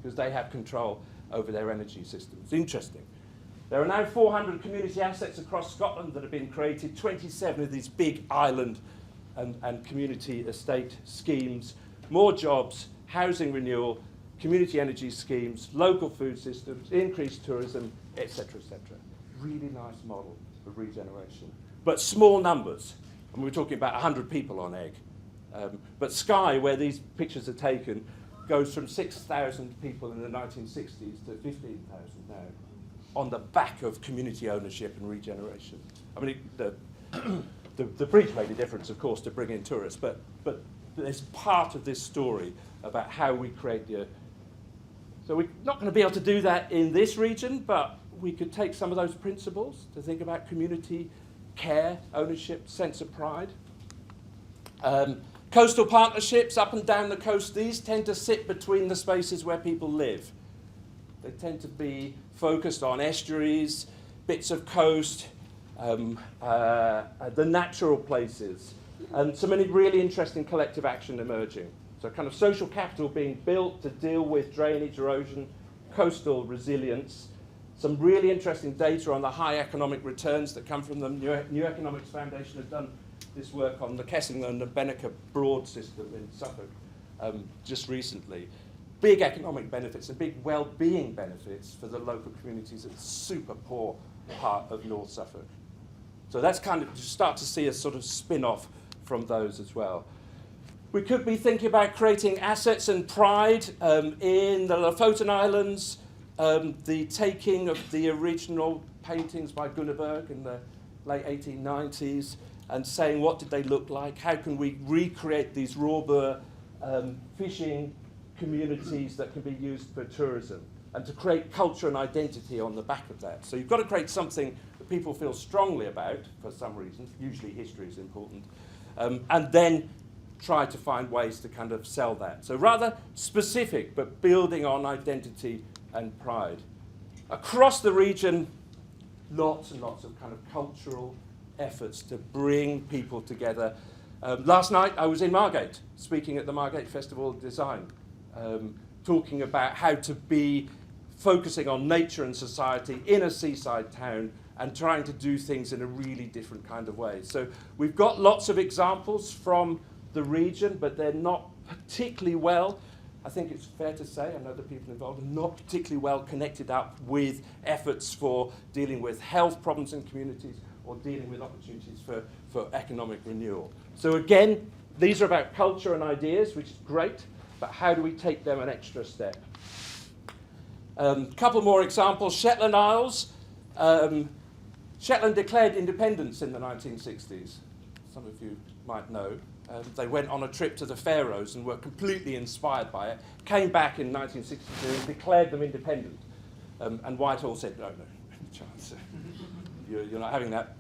because they have control over their energy systems. Interesting. There are now 400 community assets across Scotland that have been created, 27 of these big island and community estate schemes, more jobs, housing renewal, community energy schemes, local food systems, increased tourism, etc., etc. Really nice model for regeneration. But small numbers. And we're talking about 100 people on Egg. But Skye, where these pictures are taken, goes from 6,000 people in the 1960s to 15,000 now, on the back of community ownership and regeneration. I mean, the bridge made a difference, of course, to bring in tourists, but there's part of this story about how we create the. So we're not going to be able to do that in this region, but we could take some of those principles to think about community care, ownership, sense of pride. Coastal partnerships up and down the coast, these tend to sit between the spaces where people live. They tend to be focused on estuaries, bits of coast, the natural places, and so many really interesting collective action emerging. So kind of social capital being built to deal with drainage, erosion, coastal resilience. Some really interesting data on the high economic returns that come from them. New Economics Foundation have done this work on the Kessingland and Benneker Broad system in Suffolk just recently. Big economic benefits and big well-being benefits for the local communities in the super poor part of North Suffolk. So that's kind of, you start to see a sort of spin-off from those as well. We could be thinking about creating assets and pride in the Lofoten Islands, the taking of the original paintings by Gunneberg in the late 1890s and saying what did they look like, how can we recreate these Rawbur fishing communities that can be used for tourism, and to create culture and identity on the back of that. So you've got to create something that people feel strongly about for some reason, usually history is important, and then try to find ways to kind of sell that. So rather specific, but building on identity and pride. Across the region, lots and lots of kind of cultural efforts to bring people together. Last night I was in Margate, speaking at the Margate Festival of Design, talking about how to be focusing on nature and society in a seaside town and trying to do things in a really different kind of way. So we've got lots of examples from the region, but they're not particularly well, I think it's fair to say, I know the people involved are not particularly well connected up with efforts for dealing with health problems in communities or dealing with opportunities for economic renewal. So again, these are about culture and ideas, which is great, but how do we take them an extra step? Couple more examples. Shetland Isles. Shetland declared independence in the 1960s. Some of you might know. They went on a trip to the Faroes and were completely inspired by it, came back in 1962 and declared them independent. And Whitehall said, no, chance. You're not having that,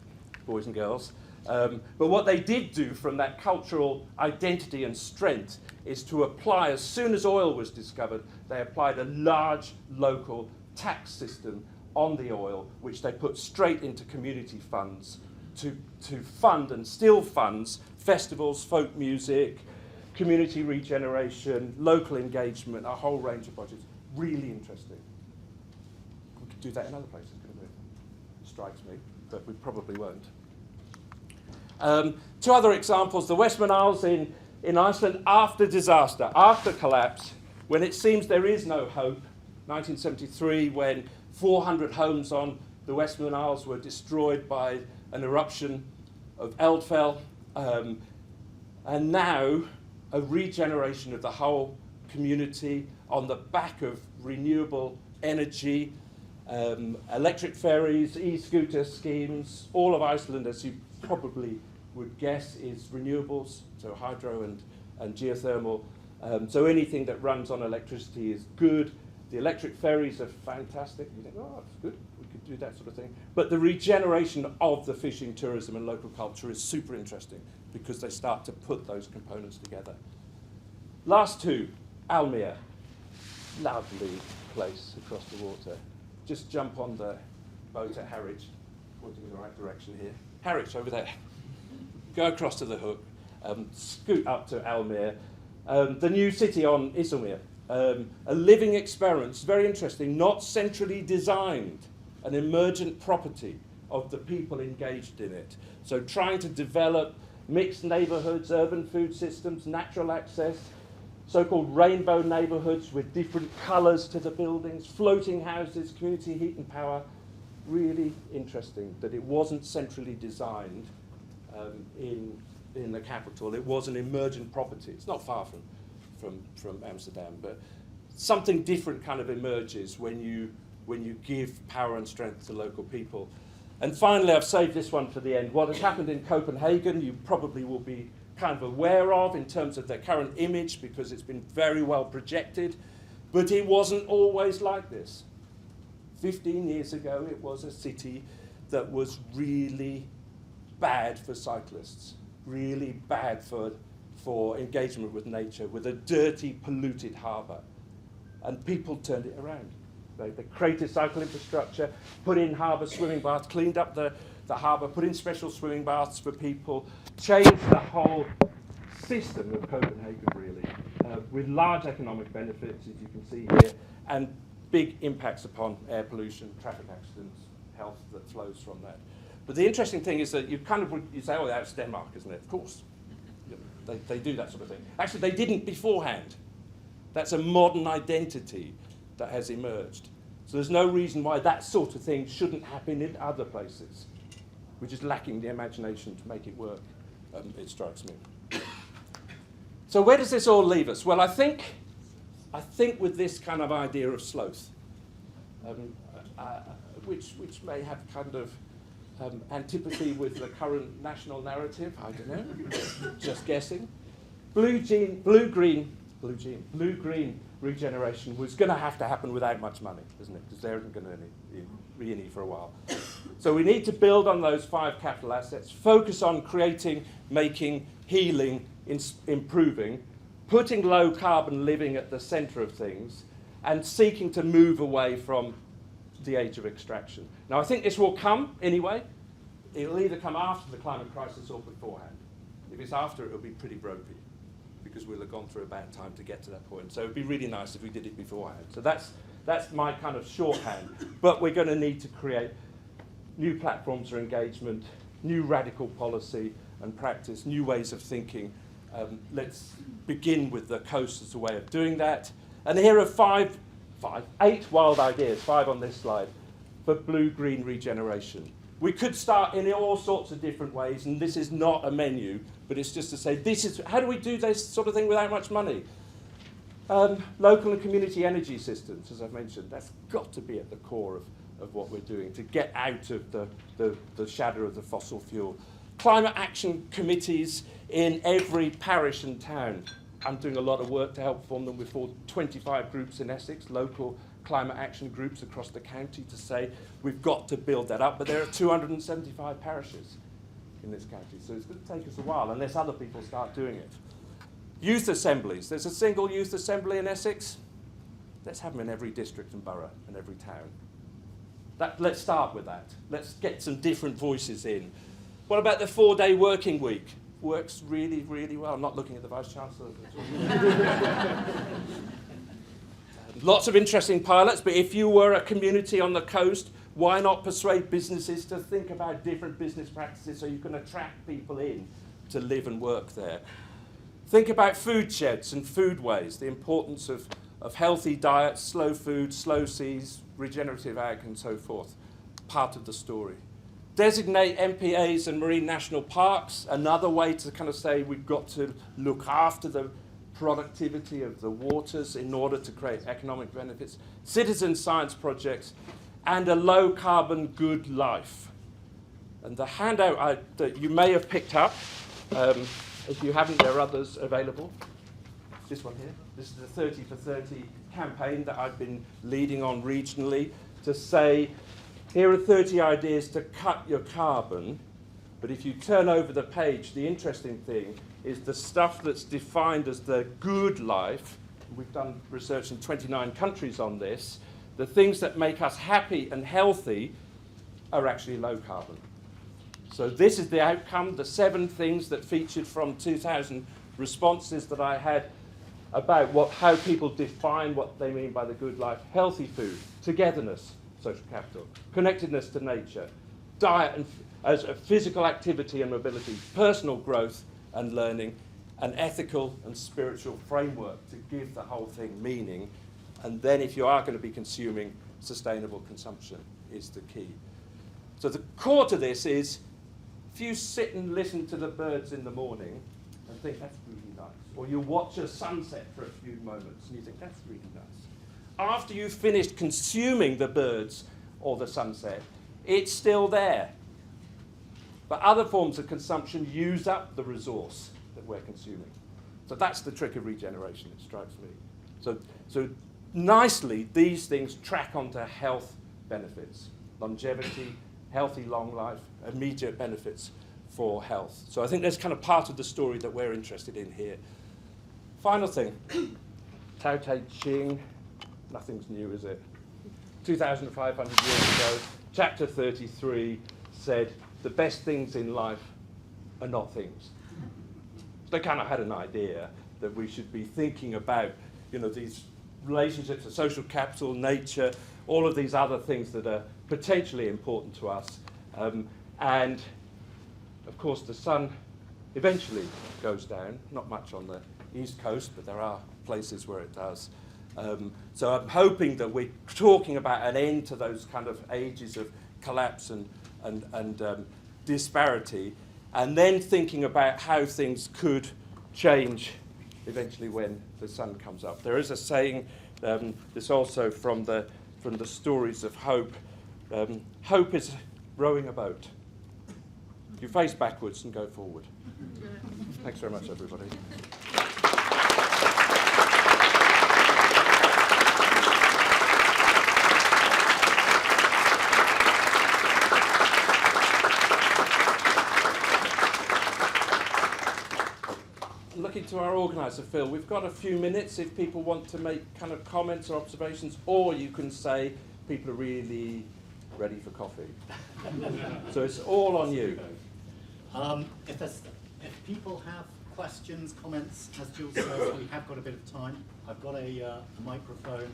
boys and girls. But what they did do from that cultural identity and strength is to apply, as soon as oil was discovered, they applied a large local tax system on the oil, which they put straight into community funds to fund and still funds festivals, folk music, community regeneration, local engagement, a whole range of projects. Really interesting. We could do that in other places, couldn't we? Strikes me, but we probably won't. Two other examples, the Westman Isles in Iceland after disaster, after collapse, when it seems there is no hope, 1973, when 400 homes on the Westman Isles were destroyed by an eruption of Eldfell, and now a regeneration of the whole community on the back of renewable energy, electric ferries, e-scooter schemes. All of Iceland, as you probably would guess, is renewables, so hydro and geothermal. So anything that runs on electricity is good. The electric ferries are fantastic. You think, oh, that's good, we could do that sort of thing. But the regeneration of the fishing, tourism and local culture is super interesting because they start to put those components together. Last two, Almere. Lovely place across the water. Just jump on the boat at Harwich, pointing in the right direction here. Harwich, over there. Go across to the Hook, scoot up to Almere. The new city on Isselmere. A living experience, very interesting, not centrally designed, an emergent property of the people engaged in it. So trying to develop mixed neighbourhoods, urban food systems, natural access, so-called rainbow neighbourhoods with different colours to the buildings, floating houses, community heat and power. Really interesting that it wasn't centrally designed in the capital. It was an emergent property. It's not far from Amsterdam, but something different kind of emerges when you give power and strength to local people. And finally, I've saved this one for the end. What has happened in Copenhagen, you probably will be kind of aware of in terms of their current image because it's been very well projected, but it wasn't always like this. 15 years ago, it was a city that was really bad for cyclists, really bad for engagement with nature, with a dirty, polluted harbour. And people turned it around. They created cycle infrastructure, put in harbour swimming baths, cleaned up the harbour, put in special swimming baths for people, changed the whole system of Copenhagen, really, with large economic benefits, as you can see here, and big impacts upon air pollution, traffic accidents, health that flows from that. But the interesting thing is that you say, oh, that's Denmark, isn't it? Of course. They do that sort of thing. Actually, they didn't beforehand. That's a modern identity that has emerged. So there's no reason why that sort of thing shouldn't happen in other places. We're just lacking the imagination to make it work, it strikes me. So where does this all leave us? Well, I think with this kind of idea of sloth, which may have kind of antipathy with the current national narrative, I don't know, just guessing. Blue-green regeneration was going to have to happen without much money, isn't it? Because they aren't going to be in it for a while. So we need to build on those 5 capital assets, focus on creating, making, healing, improving, putting low carbon living at the centre of things, and seeking to move away from the age of extraction. Now, I think this will come anyway. It'll either come after the climate crisis or beforehand. If it's after, it'll be pretty ropey, because we'll have gone through a bad time to get to that point. So it'd be really nice if we did it beforehand. So that's my kind of shorthand. But we're going to need to create new platforms for engagement, new radical policy and practice, new ways of thinking. Let's begin with the coast as a way of doing that. And here are 8 wild ideas, 5 on this slide, for blue-green regeneration. We could start in all sorts of different ways, and this is not a menu, but it's just to say, how do we do this sort of thing without much money? Local and community energy systems, as I've mentioned, that's got to be at the core of what we're doing to get out of the shadow of the fossil fuel. Climate action committees in every parish and town. I'm doing a lot of work to help form them with 25 groups in Essex, local climate action groups across the county, to say we've got to build that up. But there are 275 parishes in this county, so it's going to take us a while unless other people start doing it. Youth assemblies. There's a single youth assembly in Essex. Let's have them in every district and borough and every town. Let's start with that. Let's get some different voices in. What about the 4-day working week? Works really, really well. I'm not looking at the Vice-Chancellor. Lots of interesting pilots, but if you were a community on the coast, why not persuade businesses to think about different business practices so you can attract people in to live and work there? Think about food sheds and foodways, the importance of healthy diets, slow food, slow seas, regenerative ag, and so forth. Part of the story. Designate MPAs and marine national parks, another way to kind of say we've got to look after the productivity of the waters in order to create economic benefits. Citizen science projects, and a low carbon good life. And the handout that you may have picked up, if you haven't, there are others available. This one here. This is the 30 for 30 campaign that I've been leading on regionally to say, here are 30 ideas to cut your carbon, but if you turn over the page, the interesting thing is the stuff that's defined as the good life. We've done research in 29 countries on this. The things that make us happy and healthy are actually low carbon. So this is the outcome, the 7 things that featured from 2,000 responses that I had about how people define what they mean by the good life. Healthy food, togetherness, social capital, connectedness to nature, diet and as a physical activity and mobility, personal growth and learning, an ethical and spiritual framework to give the whole thing meaning. And then if you are going to be consuming, sustainable consumption is the key. So the core to this is, if you sit and listen to the birds in the morning and think that's really nice, or you watch a sunset for a few moments and you think that's really nice, after you've finished consuming the birds or the sunset, it's still there. But other forms of consumption use up the resource that we're consuming. So that's the trick of regeneration, it strikes me. So nicely, these things track onto health benefits, longevity, healthy long life, immediate benefits for health. So I think that's kind of part of the story that we're interested in here. Final thing, Tao Te Ching, nothing's new, is it? 2,500 years ago, chapter 33 said, the best things in life are not things. They kind of had an idea that we should be thinking about, these relationships of social capital, nature, all of these other things that are potentially important to us. And of course, the sun eventually goes down, not much on the East Coast, but there are places where it does. So I'm hoping that we're talking about an end to those kind of ages of collapse and disparity, and then thinking about how things could change eventually when the sun comes up. There is a saying, this also from the stories of hope. Hope is rowing a boat. You face backwards and go forward. Thanks very much, everybody. Looking to our organiser, Phil, we've got a few minutes if people want to make kind of comments or observations, or you can say people are really ready for coffee. So it's all on you. If people have questions, comments, as Jules says, we have got a bit of time. I've got a microphone.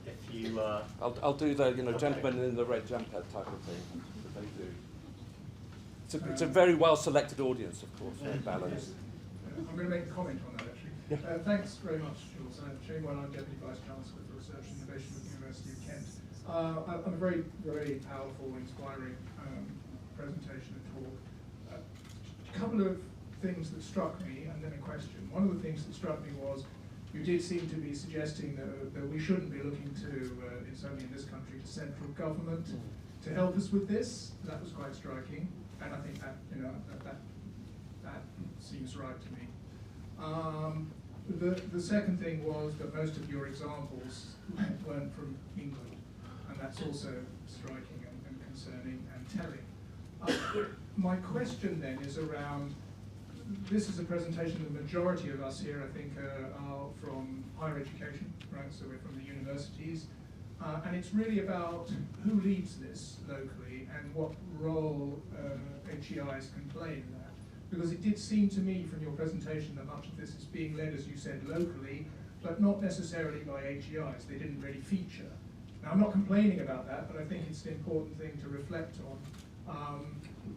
If you, I'll do the gentleman in the red jumper type of thing that they do. It's a very well selected audience, of course, very balanced. I'm going to make a comment on that, actually. Yeah. Thanks very much, Jules. I'm Shane Well, I'm Deputy Vice Chancellor for Research and Innovation at the University of Kent. A very, very powerful, inspiring presentation and talk. A couple of things that struck me, and then a question. One of the things that struck me was you did seem to be suggesting that we shouldn't be looking to, certainly in this country, to central government to help us with this. That was quite striking, and I think that that seems right to me. The second thing was that most of your examples weren't from England, and that's also striking and concerning and telling. My question then is around, this is a presentation, the majority of us here I think are from higher education, right, so we're from the universities, and it's really about who leads this locally and what role HEIs can play in that. Because it did seem to me from your presentation that much of this is being led, as you said, locally, but not necessarily by HEIs. They didn't really feature. Now, I'm not complaining about that, but I think it's an important thing to reflect on.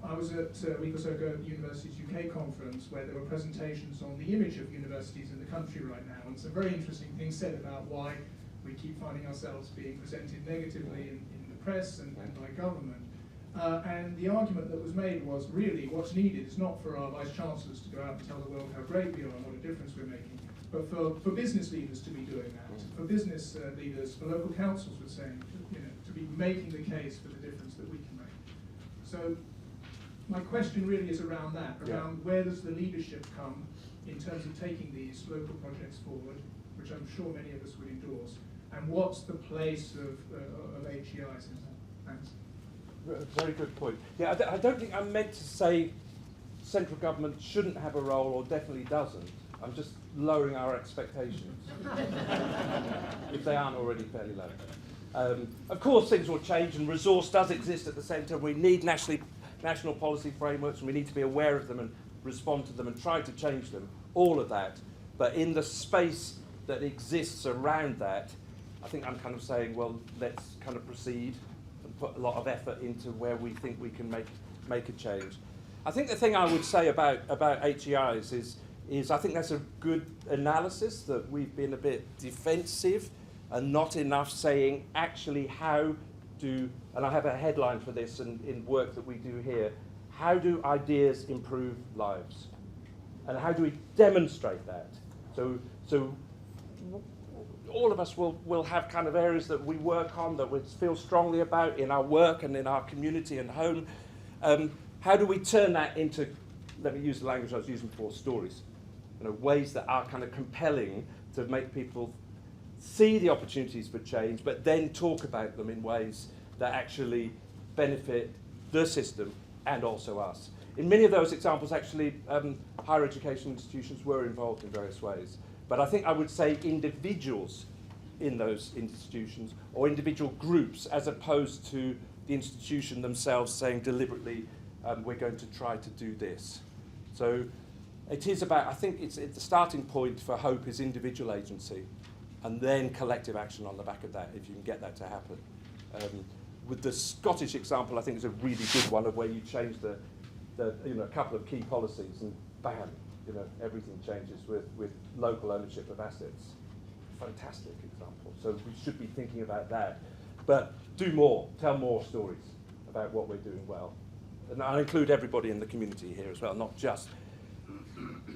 I was at a week or so ago at the University's UK Conference, where there were presentations on the image of universities in the country right now, and some very interesting things said about why we keep finding ourselves being presented negatively in the press and by government. And the argument that was made was really what's needed is not for our vice chancellors to go out and tell the world how great we are and what a difference we're making, but for business leaders to be doing that, for business leaders, for local councils, we're saying, to be making the case for the difference that we can make. So my question really is around that, around where does the leadership come in terms of taking these local projects forward, which I'm sure many of us would endorse, and what's the place of HEIs in that? Thanks. Very good point. Yeah, I don't think I meant to say central government shouldn't have a role or definitely doesn't. I'm just lowering our expectations, if they aren't already fairly low. Of course, things will change, and resource does exist at the centre. We need national policy frameworks, and we need to be aware of them and respond to them and try to change them, all of that. But in the space that exists around that, I think I'm kind of saying, well, let's kind of proceed and put a lot of effort into where we think we can make a change. I think the thing I would say about HEIs is I think that's a good analysis, that we've been a bit defensive and not enough saying actually how do, and I have a headline for this in work that we do here, how do ideas improve lives? And how do we demonstrate that? So all of us will have kind of areas that we work on, that we feel strongly about in our work and in our community and home. How do we turn that into let me use the language I was using before, stories. You know, ways that are kind of compelling to make people see the opportunities for change, but then talk about them in ways that actually benefit the system and also us. In many of those examples, actually, higher education institutions were involved in various ways. But I think I would say individuals in those institutions or individual groups as opposed to the institution themselves saying deliberately, we're going to try to do this. So it is about, I think it's the starting point for hope is individual agency and then collective action on the back of that, if you can get that to happen. With the Scottish example, I think is a really good one of where you change the a couple of key policies and bam, everything changes with local ownership of assets. Fantastic example. So we should be thinking about that. But do more, tell more stories about what we're doing well. And I'll include everybody in the community here as well, not just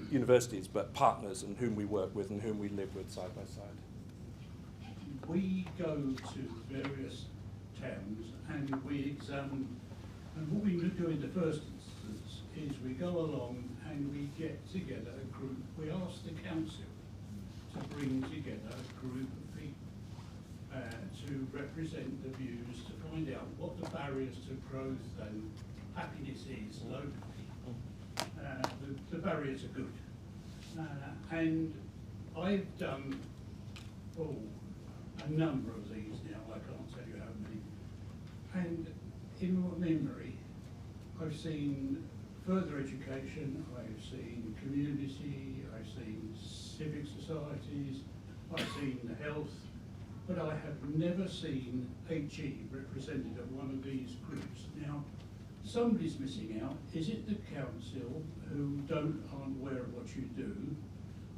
universities, but partners and whom we work with and whom we live with side by side. We go to various towns and we examine, and what we do in the first instance is we go along and we get together a group. We ask the council to bring together a group of people to represent the views, to find out what the barriers to growth and happiness is locally. The barriers are good. And I've done a number of these now, I can't tell you how many. And in my memory, I've seen further education, I've seen community, I've seen civic societies, I've seen health, but I have never seen HE represented at one of these groups. Now, somebody's missing out. Is it the council who aren't aware of what you do,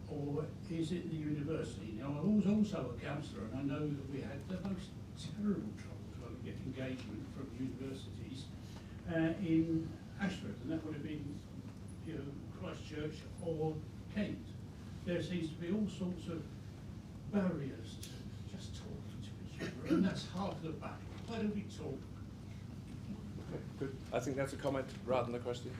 or is it the university? Now, I was also a councillor, and I know that we had the most terrible trouble trying to get engagement from universities in Ashford, and that would have been Christchurch or Kent. There seems to be all sorts of barriers to just talking to each other, and that's half the battle. Why don't we talk? Okay, good. I think that's a comment rather than a question.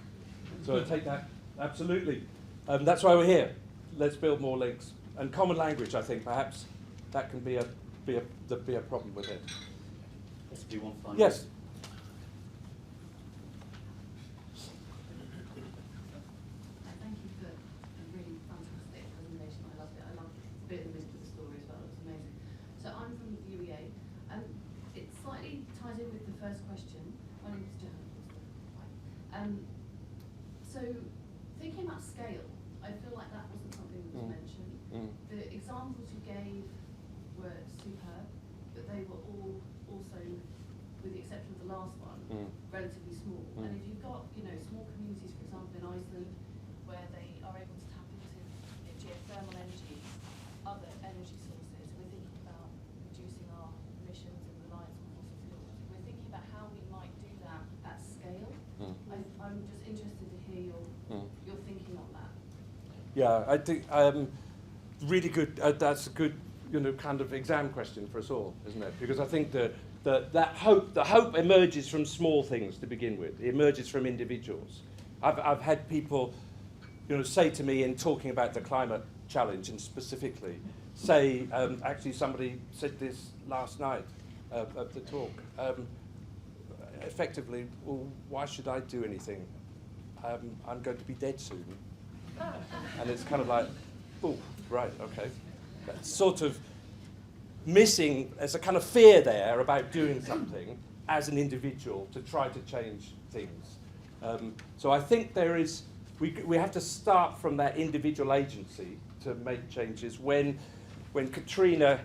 So I take that, absolutely. That's why we're here. Let's build more links. And common language, I think, perhaps that can be a problem with it. Let's do one final. Yes. Thank you for a really fantastic presentation. I loved it. I loved the bit in the midst of the story as well. It was amazing. So I'm from the UEA. It slightly ties in with the first question. My name is Johanna. So thinking about scale, I feel like that wasn't something that was mentioned. The examples you gave were superb, but they were all also, with the exception of the last one, relatively small. And if you've got, small communities, for example, in Iceland, where they are able to tap into geothermal energy, other energy sources, we're thinking about reducing our emissions and reliance on fossil fuels. We're thinking about how we might do that at scale. I'm just interested to hear your thinking on that. Yeah, I think really good. That's a good, kind of exam question for us all, isn't it? Because I think the hope emerges from small things to begin with. It emerges from individuals. I've had people, say to me in talking about the climate challenge and specifically, say actually somebody said this last night at the talk. Effectively, well, why should I do anything? I'm going to be dead soon. And it's kind of like, oh, right, okay. That's sort of missing, there's a kind of fear there about doing something as an individual to try to change things. So I think there is, we have to start from that individual agency to make changes. When Katrina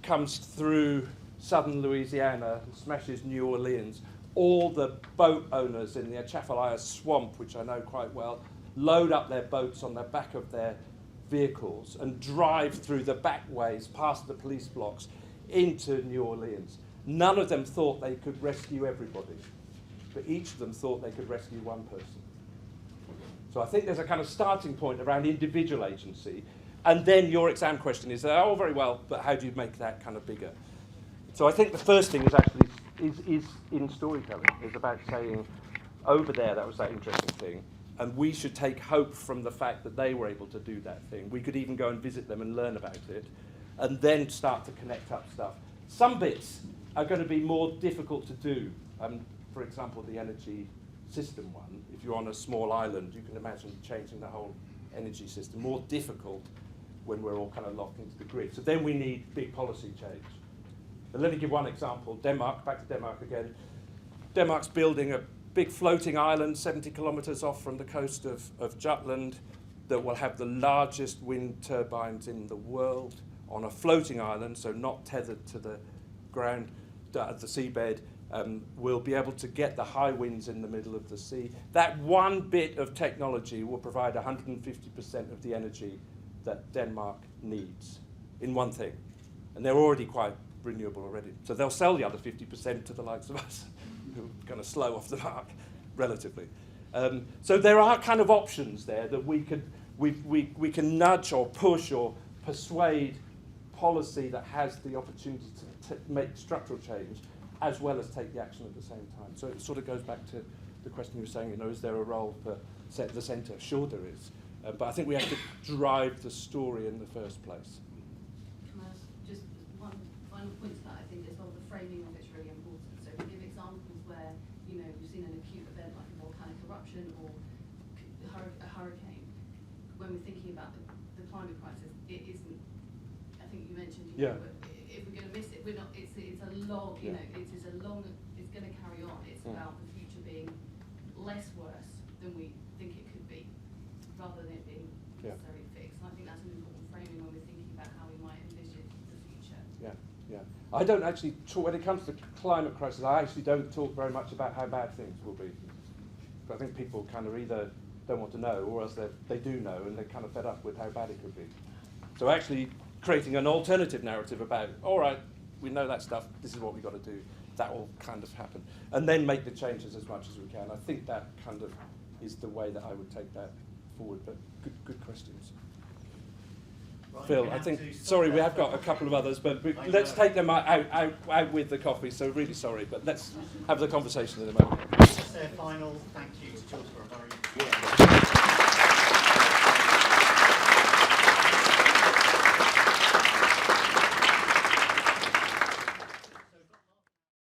comes through southern Louisiana and smashes New Orleans, all the boat owners in the Atchafalaya swamp, which I know quite well, load up their boats on the back of their vehicles and drive through the back ways past the police blocks into New Orleans. None of them thought they could rescue everybody, but each of them thought they could rescue one person. So I think there's a kind of starting point around individual agency, and then your exam question is, oh, very well, but how do you make that kind of bigger? So I think the first thing is actually is in storytelling, is about saying, over there, that was that interesting thing, And we should take hope from the fact that they were able to do that thing. We could even go and visit them and learn about it, and then start to connect up stuff. Some bits are going to be more difficult to do. For example, the energy system one. If you're on a small island, you can imagine changing the whole energy system. More difficult when we're all kind of locked into the grid. So then we need big policy change. But let me give one example. Denmark, back to Denmark again. Denmark's building a big floating island 70 kilometers off from the coast of Jutland that will have the largest wind turbines in the world on a floating island, so not tethered to the ground, the seabed. We'll be able to get the high winds in the middle of the sea. That one bit of technology will provide 150% of the energy that Denmark needs in one thing. And they're already quite renewable already. So they'll sell the other 50% to the likes of us, who are going to slow off the mark relatively. So there are kind of options there that we can nudge or push or persuade policy that has the opportunity to make structural change, as well as take the action at the same time. So it sort of goes back to the question you were saying, is there a role for the centre? Sure there is. But I think we have to drive the story in the first place. Can I ask just one final point to that? I think as well, the framing of it's really important. So we give examples where, we've seen an acute event like a volcanic eruption or a hurricane. When we're thinking about the climate crisis, it isn't, I think you mentioned, if we're going to miss it, we're not, it's a long, it is a long, it's going to carry on. It's about the future being less worse than we think it could be, rather than it being necessarily fixed. And I think that's an important framing when we're thinking about how we might envision the future. Yeah. I don't actually talk, when it comes to climate crisis, I actually don't talk very much about how bad things will be. But I think people kind of either don't want to know, or else they do know, and they're kind of fed up with how bad it could be. So actually creating an alternative narrative about, all right, we know that stuff, this is what we've got to do, that will kind of happen. And then make the changes as much as we can. I think that kind of is the way that I would take that forward, but good questions. Right, Phil, I think, sorry, we have got a couple of others, but let's take them out with the coffee, so really sorry, but let's have the conversation in a moment. Just a final thank you to Jules for a very